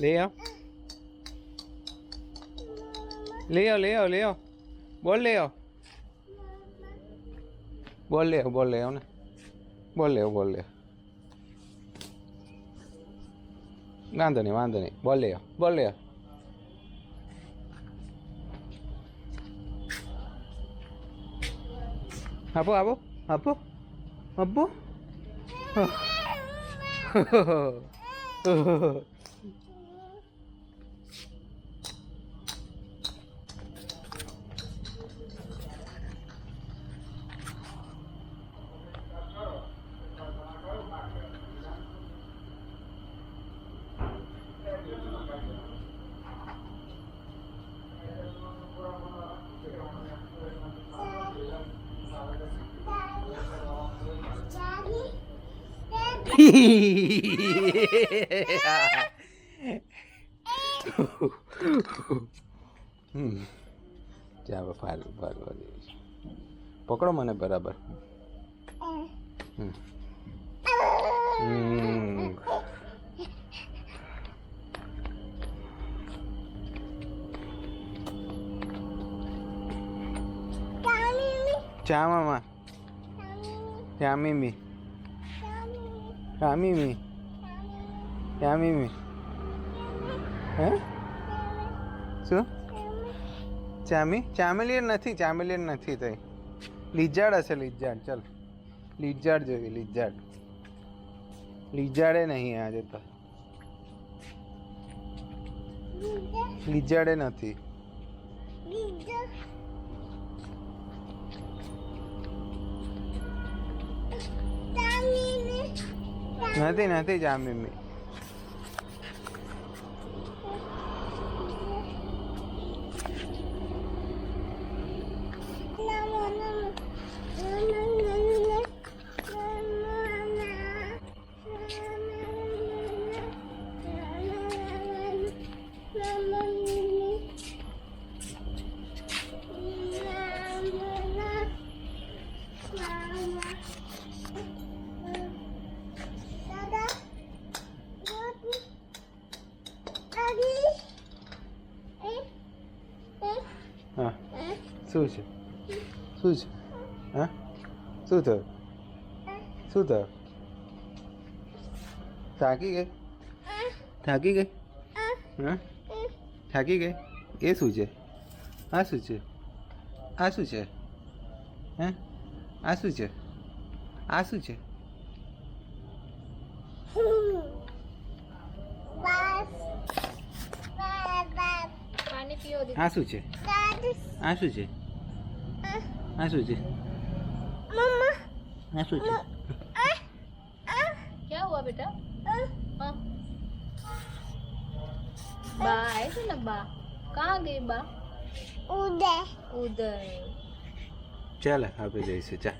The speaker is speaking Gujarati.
ले आओ ले आओ ले आओ ले आओ बोल ले आओ बोल ले आओ बोल ले आओ ना बोल ले आओ वांधो नहीं बोल ले आओ आपो आपो आपो अब्बू ચાલો ફાલ પકડો મને બરાબર ચા મામા ચા મીમી મીમી હે શું ચામેલિયન નથી થઈ લિઝાર્ડ હશે લિઝાર્ડ ચાલ લિઝાર્ડ જોઈ લિઝાર્ડે નહીં આજે તો લિઝાર્ડે નથી નથી ચામીમી હા શું છે હા શું થયું થાકી ગઈ હા થાકી ગઈ એ શું છે આ શું છે હે આ શું છે આ શું છે આ શું છે क्या हुआ बेटा हाँ बा ऐसे ना बा कहाँ गई बा उधर ચાલ આપણે જઈશું ચા